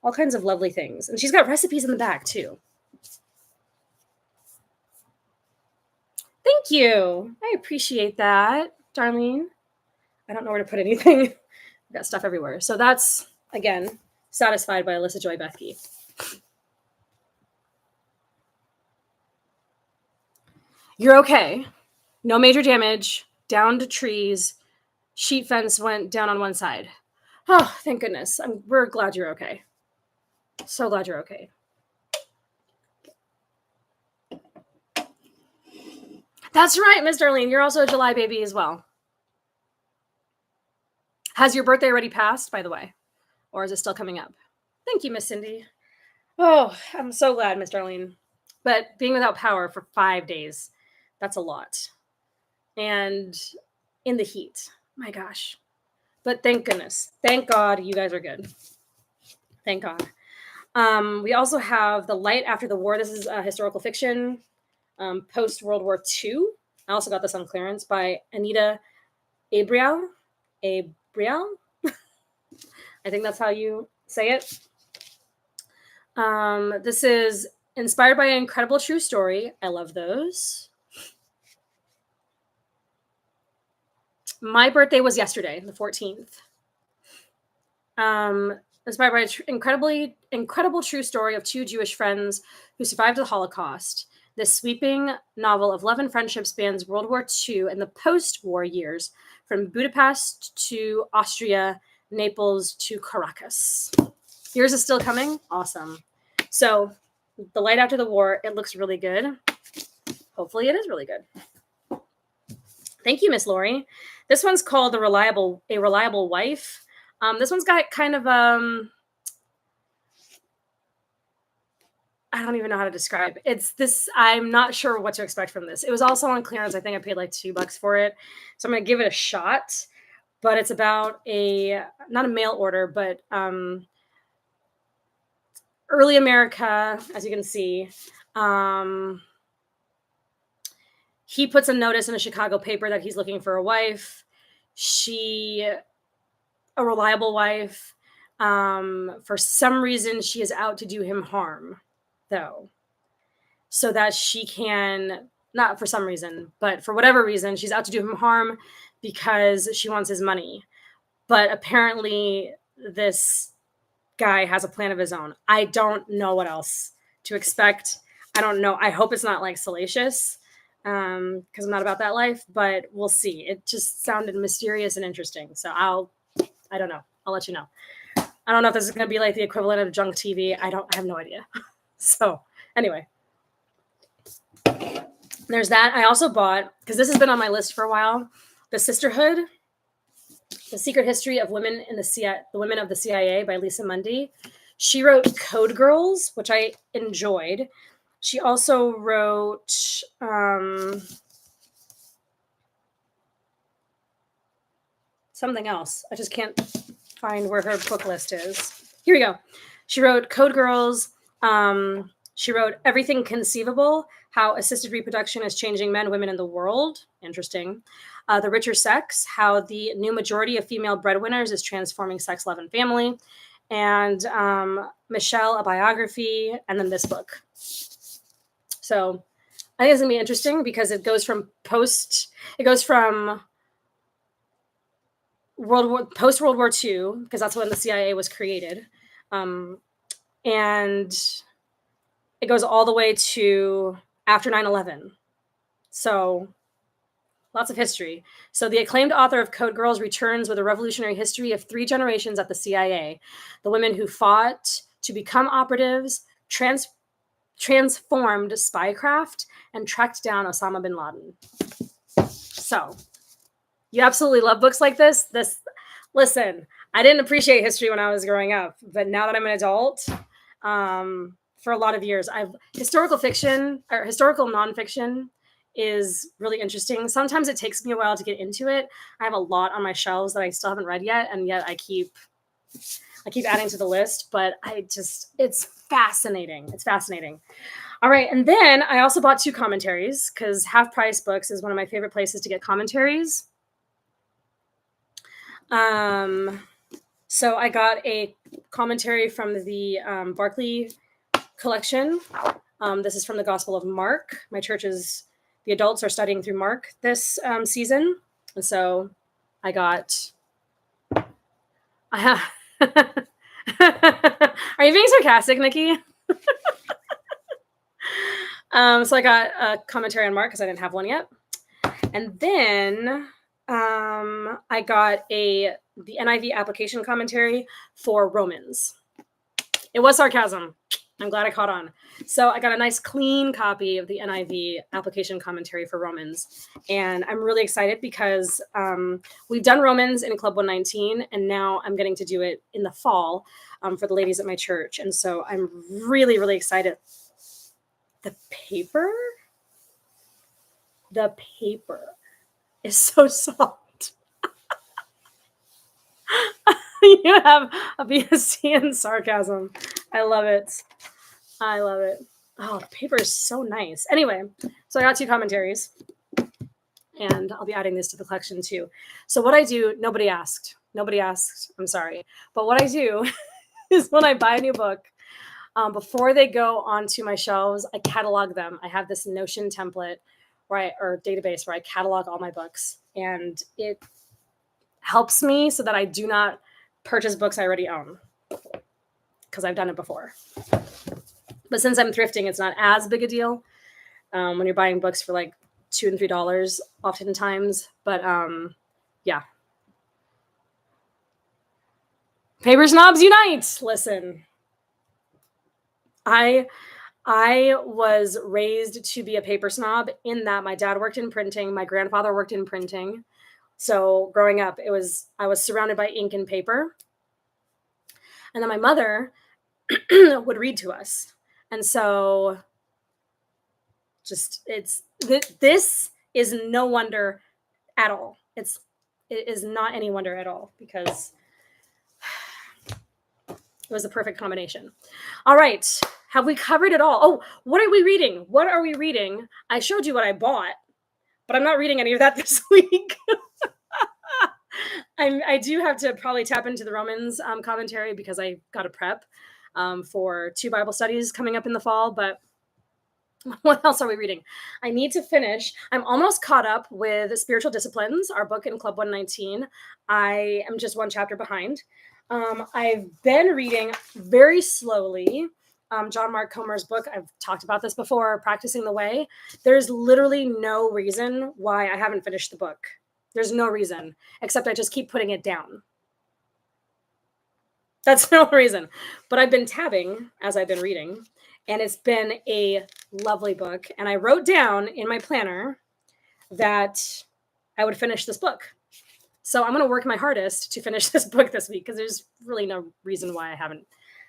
all kinds of lovely things. And she's got recipes in the back, too. Thank you. I appreciate that, Darlene. I don't know where to put anything. I've got stuff everywhere. So that's, again, Satisfied by Alyssa Joy Bethke. You're okay. No major damage. Downed trees. Sheet fence went down on one side. Oh, thank goodness. We're glad you're okay. So glad you're okay. That's right, Miss Darlene. You're also a July baby as well. Has your birthday already passed, by the way? Or is it still coming up? Thank you, Miss Cindy. Oh, I'm so glad, Miss Darlene. But being without power for 5 days, that's a lot. And in the heat, my gosh. But thank goodness. Thank God you guys are good. Thank God. We also have The Light After the War. This is a historical fiction, post-World War II. I also got this on clearance by Anita Abriel. Abriel? I think that's how you say it. This is inspired by an incredible true story. I love those. My birthday was yesterday, the 14th. Inspired by an incredible true story of 2 Jewish friends who survived the Holocaust. This sweeping novel of love and friendship spans World War II and the post-war years, from Budapest to Austria, Naples to Caracas. Yours is still coming? Awesome. So, The Light After the War, it looks really good. Hopefully it is really good. Thank you, Miss Lori. This one's called A Reliable Wife. This one's got kind of, I don't even know how to describe. It's this, I'm not sure what to expect from this. It was also on clearance. I think I paid like $2 for it. So I'm going to give it a shot. But it's about not a mail order, but early America, as you can see. He puts a notice in a Chicago paper that he's looking for a wife. A reliable wife. For some reason, she is out to do him harm, though. So that she can, not for some reason, but for whatever reason, she's out to do him harm because she wants his money. But apparently, this guy has a plan of his own. I don't know what else to expect. I don't know. I hope it's not like salacious, because I'm not about that life, but we'll see. It just sounded mysterious and interesting. So I'll I don't know. I'll let you know. I don't know if this is going to be like the equivalent of junk TV. I have no idea. So anyway, there's that. I also bought, because this has been on my list for a while, The Sisterhood, The Secret History of Women in the CIA, The Women of the CIA by Lisa Mundy. She wrote Code Girls, which I enjoyed. She also wrote something else. I just can't find where her book list is. Here we go. She wrote Code Girls. She wrote Everything Conceivable, How Assisted Reproduction is Changing Men, Women, and the World. Interesting. The Richer Sex, How the New Majority of Female Breadwinners is Transforming Sex, Love, and Family. And Michelle, A Biography, and then this book. So I think it's going to be interesting because it goes from post World War II, because that's when the CIA was created. And it goes all the way to after 9/11. So lots of history. So the acclaimed author of Code Girls returns with a revolutionary history of 3 generations at the CIA. The women who fought to become operatives, transformed spycraft, and tracked down Osama bin Laden. So you absolutely love books like this. Listen, I didn't appreciate history when I was growing up, but now that I'm an adult, for a lot of years, historical fiction or historical nonfiction is really interesting. Sometimes it takes me a while to get into it. I have a lot on my shelves that I still haven't read yet, and yet I keep adding to the list, but it's fascinating. It's fascinating. All right, and then I also bought 2 commentaries because Half Price Books is one of my favorite places to get commentaries. So I got a commentary from the Barclay collection. This is from the Gospel of Mark. My church's the adults are studying through Mark this season, and so I got. Are you being sarcastic, Nikki? So I got a commentary on Mark because I didn't have one yet, and then I got the NIV application commentary for Romans. It was sarcasm. I'm glad I caught on. So I got a nice clean copy of the NIV application commentary for Romans. And I'm really excited because we've done Romans in Club 119, and now I'm getting to do it in the fall for the ladies at my church. And so I'm really, really excited. The paper is so soft. You have a BSc in sarcasm. I love it. Oh, the paper is so nice. Anyway, so I got 2 commentaries, and I'll be adding this to the collection too. So what I do, nobody asked. I'm sorry. But what I do is when I buy a new book, before they go onto my shelves, I catalog them. I have this Notion template or database where I catalog all my books, and it helps me so that I do not purchase books I already own, because I've done it before. But since I'm thrifting, it's not as big a deal when you're buying books for like $2 and $3 oftentimes. But yeah. Paper snobs unite. Listen, I was raised to be a paper snob in that my dad worked in printing. My grandfather worked in printing. So growing up, I was surrounded by ink and paper. And then my mother would read to us. And so this is no wonder at all. It is not any wonder at all, because it was a perfect combination. All right. Have we covered it all? Oh, what are we reading? I showed you what I bought, but I'm not reading any of that this week. I do have to probably tap into the Romans commentary because I got to prep for 2 Bible studies coming up in the fall. But what else are we reading? I need to finish. I'm almost caught up with Spiritual Disciplines, our book in Club 119. I am just 1 chapter behind. I've been reading very slowly John Mark Comer's book. I've talked about this before, Practicing the Way. There's literally no reason why I haven't finished the book. There's no reason, except I just keep putting it down. That's the only reason. But I've been tabbing as I've been reading, and it's been a lovely book. And I wrote down in my planner that I would finish this book. So I'm going to work my hardest to finish this book this week because there's really no reason why I haven't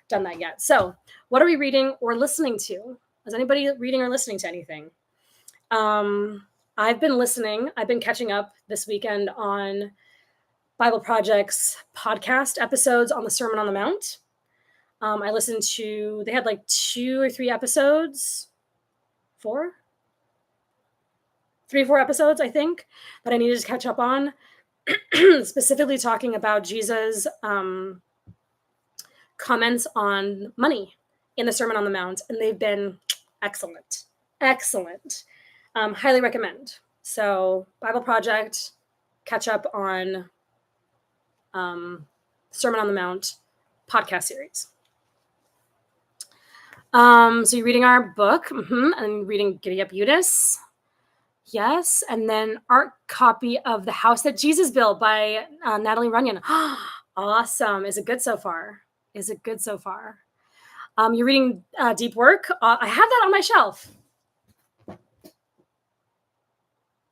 done that yet. So, what are we reading or listening to? Is anybody reading or listening to anything? I've been catching up this weekend on Bible Project's podcast episodes on the Sermon on the Mount. I listened to, they had like 2 or 3 episodes, 4 episodes, I think, that I needed to catch up on, specifically talking about Jesus' comments on money in the Sermon on the Mount, and they've been excellent. Highly recommend. So, Bible Project, catch up on Sermon on the Mount podcast series. So you're reading our book, and reading Giddy Up Eunice. Yes, and then art copy of The House That Jesus Built by Natalie Runyon. Awesome. Is it good so far? You're reading Deep Work. I have that on my shelf.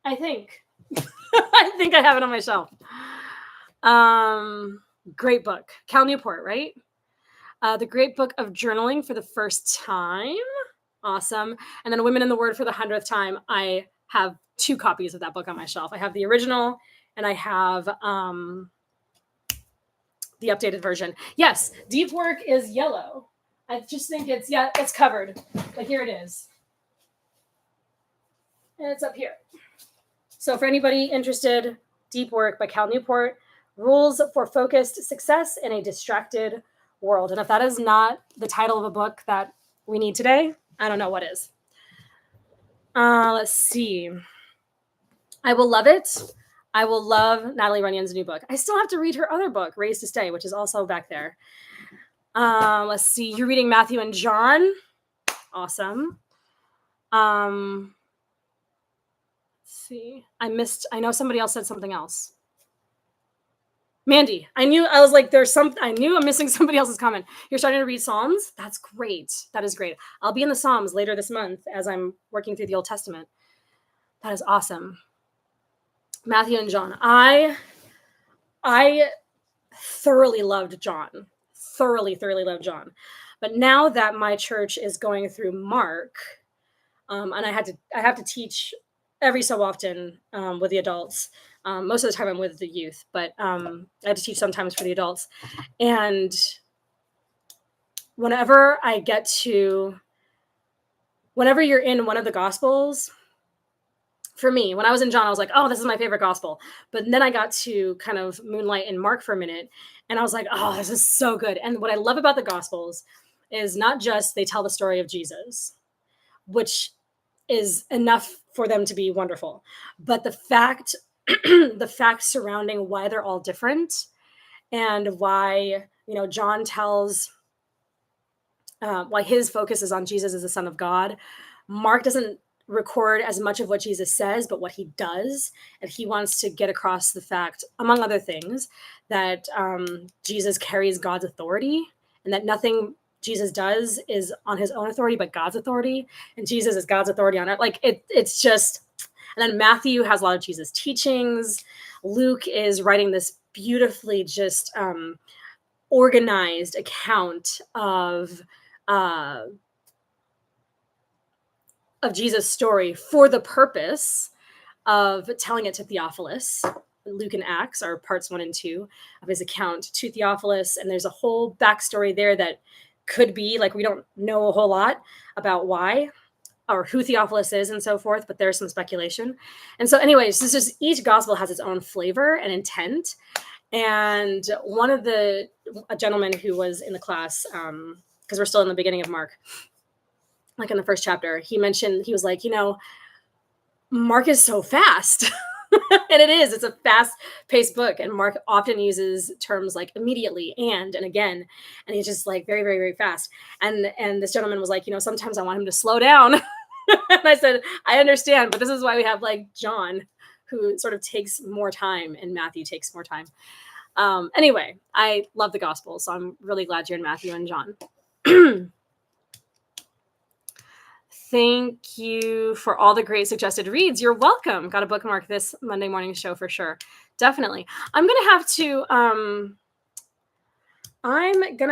I think. I think I have it on my shelf. Great book. Cal Newport, right? The Great Book of Journaling for the First Time. Awesome. And then Women in the Word for the 100th time. I have 2 copies of that book on my shelf. I have the original and I have the updated version. Yes, Deep Work is yellow. I just think it's covered. But here it is. And it's up here. So for anybody interested, Deep Work by Cal Newport, Rules for Focused Success in a Distracted World. And if that is not the title of a book that we need today, I don't know what is. Let's see. I Will Love It. I will love Natalie Runyon's new book. I still have to read her other book, Raised to Stay, which is also back there. Let's see. You're reading Matthew and John. Awesome. Let's see. I know somebody else said something else. Mandy, I knew I'm missing somebody else's comment. You're starting to read Psalms? That's great. That is great. I'll be in the Psalms later this month as I'm working through the Old Testament. That is awesome. Matthew and John. I thoroughly loved John. Thoroughly loved John. But now that my church is going through Mark, and I have to teach every so often with the adults. Most of the time I'm with the youth, but I have to teach sometimes for the adults. And whenever you're in one of the Gospels, for me, when I was in John, I was like, oh, this is my favorite Gospel. But then I got to kind of moonlight in Mark for a minute, and I was like, oh, this is so good. And what I love about the Gospels is not just they tell the story of Jesus, which is enough for them to be wonderful, but the fact surrounding why they're all different and why, John tells why his focus is on Jesus as the Son of God. Mark doesn't record as much of what Jesus says, but what he does, and he wants to get across the fact, among other things, that Jesus carries God's authority and that nothing Jesus does is on his own authority, but God's authority, and Jesus is God's authority on it. Like it's just, and then Matthew has a lot of Jesus teachings. Luke is writing this beautifully just organized account of Jesus' story for the purpose of telling it to Theophilus. Luke and Acts are parts 1 and 2 of his account to Theophilus, and there's a whole backstory there that could be, like, we don't know a whole lot about why or who Theophilus is and so forth, but there's some speculation. And so anyways, this is, each gospel has its own flavor and intent. And a gentleman who was in the class, because we're still in the beginning of Mark, like in the first chapter, he was like, Mark is so fast. And it's a fast-paced book, and Mark often uses terms like immediately and again, and he's just like very, very, very fast. And this gentleman was like, sometimes I want him to slow down. And I said, I understand, but this is why we have like John, who sort of takes more time, and Matthew takes more time. Anyway, I love the gospel, so I'm really glad you're in Matthew and John. Thank you for all the great suggested reads. You're welcome. Got to bookmark this Monday morning show for sure. Definitely. I'm gonna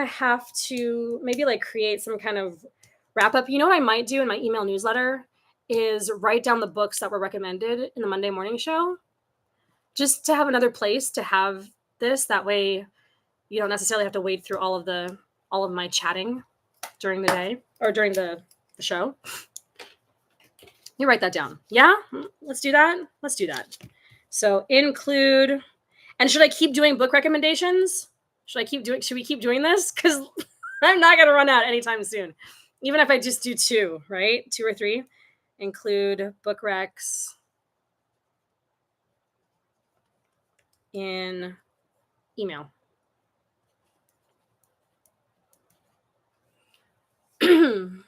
have to maybe like create some kind of wrap up. You know what I might do in my email newsletter is write down the books that were recommended in the Monday morning show, just to have another place to have this. That way you don't necessarily have to wade through all of my chatting during the day or during the show. You write that down. Yeah, let's do that. So include, and should I keep doing book recommendations? Should we keep doing this? Because I'm not going to run out anytime soon. Even if I just do 2, right? 2 or 3. Include book recs in email. I'm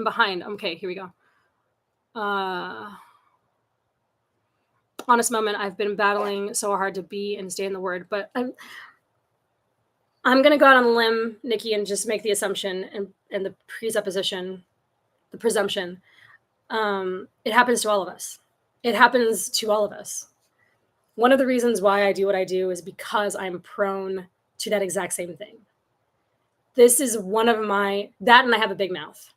behind. Okay, here we go. Honest moment, I've been battling so hard to be and stay in the word, but I'm going to go out on a limb, Nikki, and just make the assumption and the presumption. It happens to all of us. One of the reasons why I do what I do is because I'm prone to that exact same thing. This is one of that, and I have a big mouth.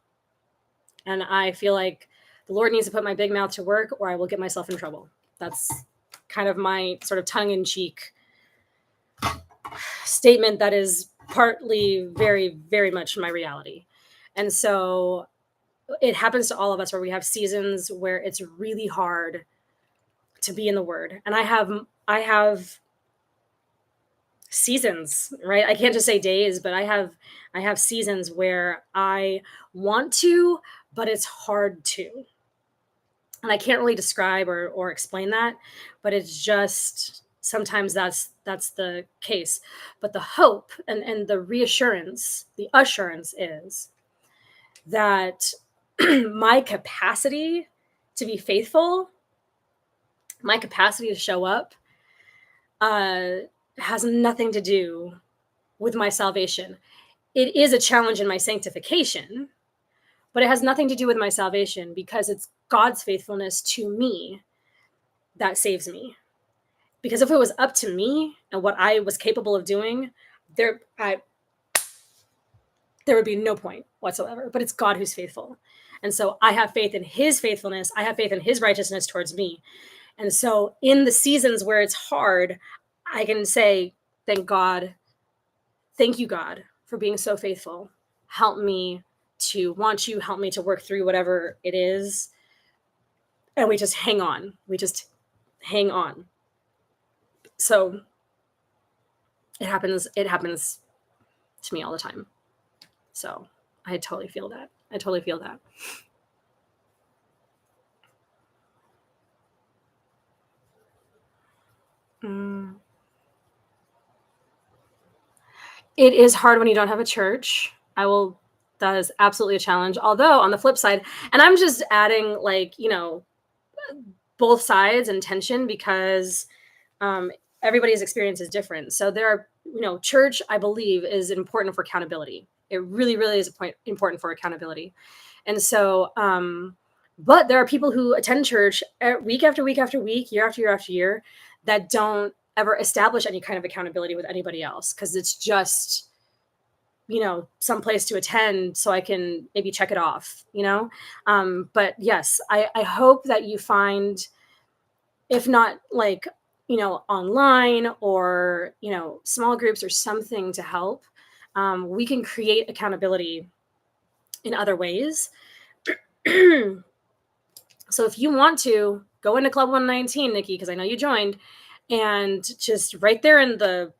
And I feel like the Lord needs to put my big mouth to work or I will get myself in trouble. That's kind of my sort of tongue-in-cheek statement that is partly very, very much my reality. And so it happens to all of us where we have seasons where it's really hard to be in the word. And I have seasons, right? I can't just say days, but I have seasons where I want to, but it's hard to. And I can't really describe or explain that, but it's just sometimes that's the case. But the hope and the reassurance, the assurance is that my capacity to be faithful, my capacity to show up, has nothing to do with my salvation. It is a challenge in my sanctification, but it has nothing to do with my salvation because it's God's faithfulness to me that saves me. Because if it was up to me and what I was capable of doing, there would be no point whatsoever. But it's God who's faithful. And so I have faith in his faithfulness. I have faith in his righteousness towards me. And so in the seasons where it's hard, I can say, thank you, God, for being so faithful. Help me to want you, help me to work through whatever it is. And we just hang on. So it happens to me all the time. So I totally feel that. It is hard when you don't have a church. That is absolutely a challenge. Although on the flip side, and I'm just adding both sides and tension because everybody's experience is different. So there are, church, I believe, is important for accountability. It really, really is important for accountability. And so, but there are people who attend church week after week after week, year after year after year, that don't ever establish any kind of accountability with anybody else because it's just, some place to attend so I can maybe check it off, But yes, I hope that you find, if not online or, small groups or something to help, we can create accountability in other ways. So if you want to go into Club 119, Nikki, because I know you joined, and just right there in the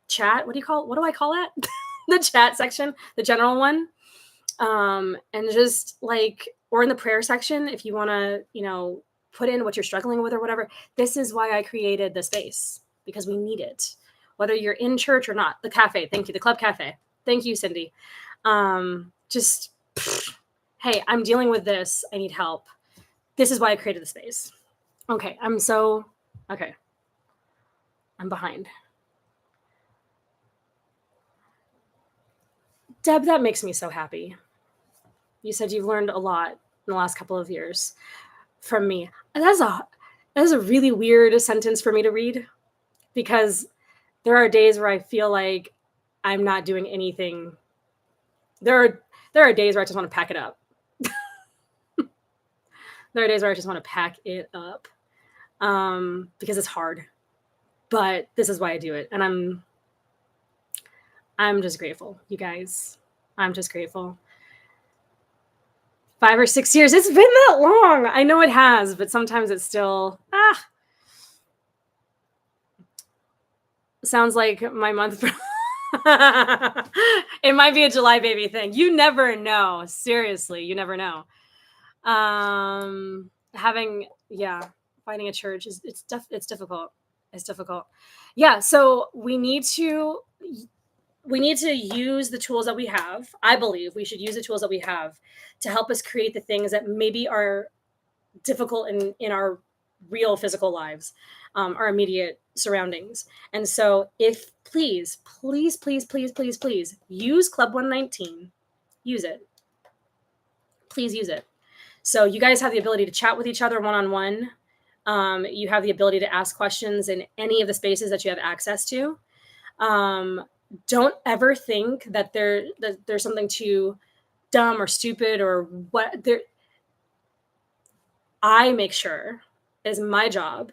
chat, what do I call it? The chat section, the general one. And just or in the prayer section, if you want to, put in what you're struggling with or whatever. This is why I created the space, because we need it, whether you're in church or not. The cafe, thank you. The Club Cafe, thank you, Cindy. Hey, I'm dealing with this. I need help. This is why I created the space. Okay, okay. I'm behind. Deb, that makes me so happy. You said you've learned a lot in the last couple of years from me. And that's a really weird sentence for me to read, because there are days where I feel like I'm not doing anything. There are days where I just want to pack it up. There are days where I just want to pack it up, because it's hard. But this is why I do it, and I'm just grateful, you guys. I'm just grateful. 5 or 6 years. It's been that long. I know it has, but sometimes it's still sounds like my month. It might be a July baby thing. You never know. Seriously, you never know. Finding a church is it's difficult. It's difficult. Yeah, so we need to use the tools that we have. I believe we should use the tools that we have to help us create the things that maybe are difficult in our real physical lives, our immediate surroundings. And so if please use Club 119, use it. Please use it. So you guys have the ability to chat with each other one-on-one. You have the ability to ask questions in any of the spaces that you have access to. Don't ever think that there's something too dumb or stupid or what. I make sure it is my job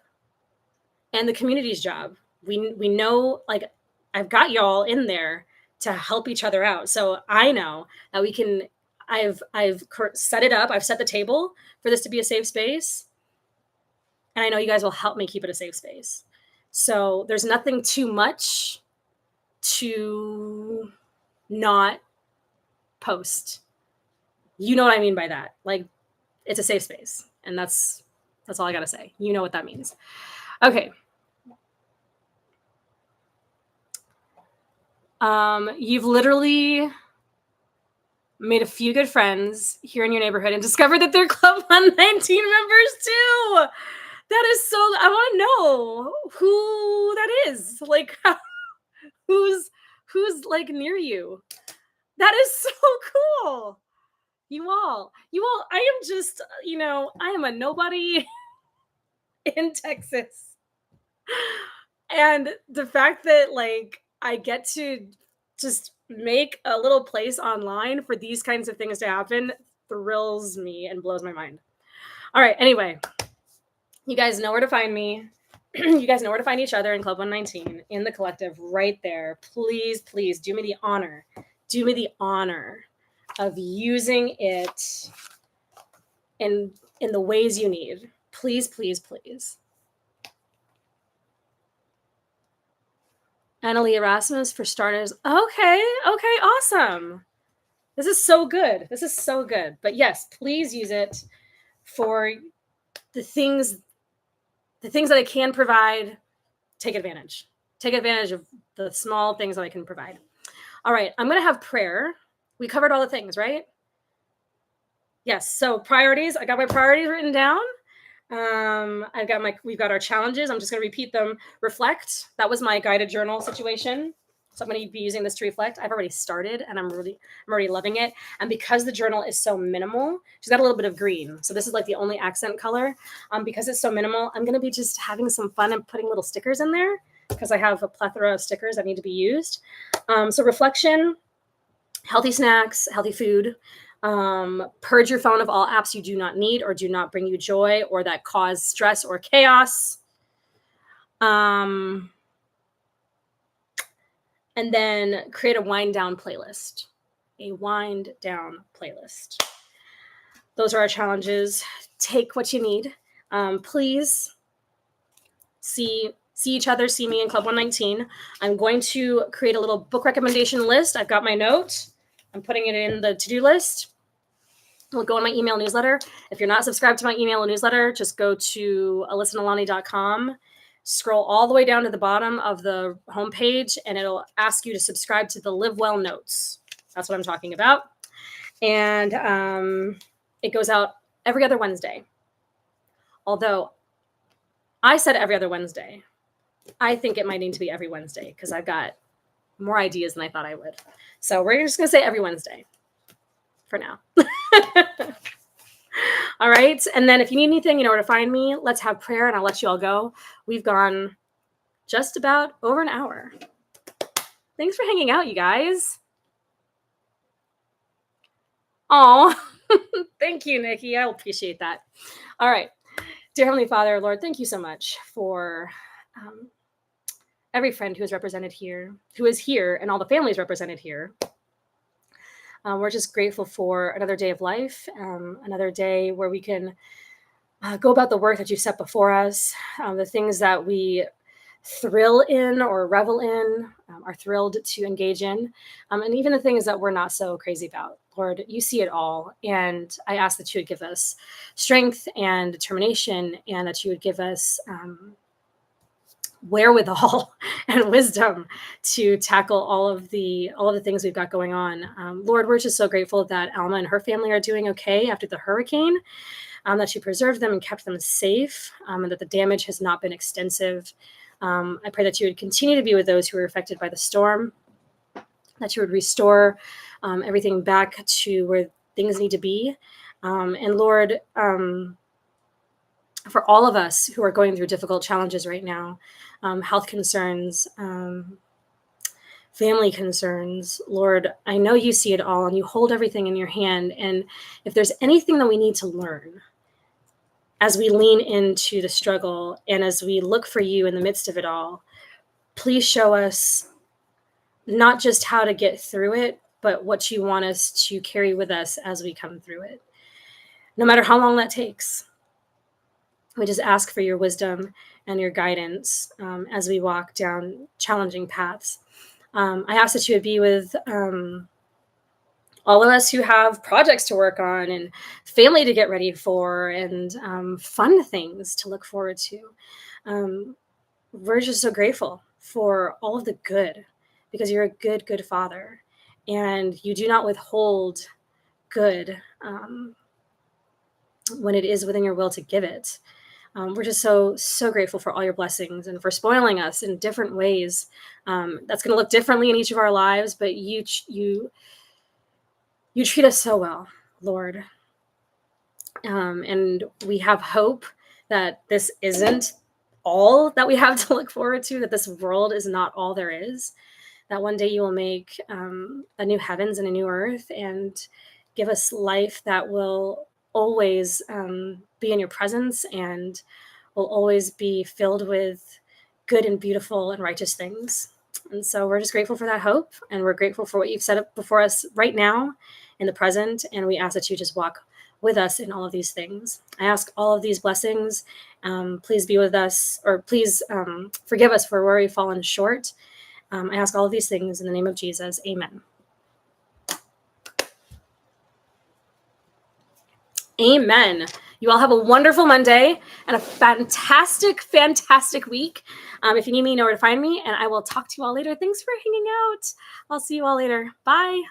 and the community's job. We know, like, I've got y'all in there to help each other out. So I know that we can. I've set it up. I've set the table for this to be a safe space, and I know you guys will help me keep it a safe space. So there's nothing too much to not post. You know what I mean by that? Like, it's a safe space, and that's all I gotta say. You know what that means. Okay. You've literally made a few good friends here in your neighborhood and discovered that they're Club 119 members too. That is so, I want to know who that is. Like, who's like near you. That is so cool. You all, I am just, I am a nobody in Texas. And the fact that, like, I get to just make a little place online for these kinds of things to happen thrills me and blows my mind. All right. Anyway, you guys know where to find me. You guys know where to find each other in Club 119 in the collective right there. Please do me the honor. Do me the honor of using it in the ways you need. Please. Annalie Erasmus for starters. Okay, awesome. This is so good. But yes, please use it for the things that I can provide. Take advantage of the small things that I can provide. All right, I'm going to have prayer. We covered all the things, right? Yes. So priorities. I got my priorities written down. We've got our challenges. I'm just going to repeat them. Reflect. That was my guided journal situation. So I'm going to be using this to reflect. I've already started and I'm already loving it. And because the journal is so minimal, she's got a little bit of green. So this is like the only accent color. Because it's so minimal, I'm going to be just having some fun and putting little stickers in there because I have a plethora of stickers that need to be used. So reflection, healthy snacks, healthy food. Purge your phone of all apps you do not need or do not bring you joy or that cause stress or chaos. And then create a wind down playlist. Those are our challenges. Take what you need. Please see each other, see me in Club 119. I'm going to create a little book recommendation list. I've got my note. I'm putting it in the to-do list. We'll go in my email newsletter. If you're not subscribed to my email newsletter, just go to alyssanalani.com, scroll all the way down to the bottom of the homepage, and it'll ask you to subscribe to the Live Well notes. That's what I'm talking about. And it goes out every other Wednesday. Although I said every other Wednesday, I think it might need to be every Wednesday because I've got more ideas than I thought I would. So we're just going to say every Wednesday for now. All right. And then if you need anything, you know where to find me. Let's have prayer and I'll let you all go. We've gone just about over an hour. Thanks for hanging out, you guys. Oh, thank you, Nikki. I appreciate that. All right. Dear Heavenly Father, Lord, thank you so much for every friend who is represented here, who is here, and all the families represented here. We're just grateful for another day of life, another day where we can go about the work that you've set before us, the things that we thrill in or revel in, are thrilled to engage in, and even the things that we're not so crazy about. Lord, you see it all, and I ask that you would give us strength and determination, and that you would give us wherewithal and wisdom to tackle all of the things we've got going on. Lord, we're just so grateful that Alma and her family are doing okay after the hurricane, that you preserved them and kept them safe, and that the damage has not been extensive. I pray that you would continue to be with those who were affected by the storm, that you would restore everything back to where things need to be. And Lord, for all of us who are going through difficult challenges right now, health concerns, family concerns, Lord, I know you see it all and you hold everything in your hand. And if there's anything that we need to learn as we lean into the struggle and as we look for you in the midst of it all, please show us not just how to get through it, but what you want us to carry with us as we come through it. No matter how long that takes, we just ask for your wisdom and your guidance as we walk down challenging paths. I ask that you would be with all of us who have projects to work on and family to get ready for and fun things to look forward to. We're just so grateful for all of the good, because you're a good, good Father, and you do not withhold good when it is within your will to give it. We're just so grateful for all your blessings and for spoiling us in different ways. That's going to look differently in each of our lives, but you treat us so well, Lord. And we have hope that this isn't all that we have to look forward to, that this world is not all there is, that one day you will make a new heavens and a new earth and give us life that will always be in your presence and will always be filled with good and beautiful and righteous things. And so we're just grateful for that hope, and we're grateful for what you've set up before us right now in the present, and we ask that you just walk with us in all of these things. I ask all of these blessings. Please be with us, or please forgive us for where we've fallen short. I ask all of these things in the name of Jesus. Amen. Amen. You all have a wonderful Monday and a fantastic, fantastic week. If you need me, you know where to find me, and I will talk to you all later. Thanks for hanging out. I'll see you all later. Bye.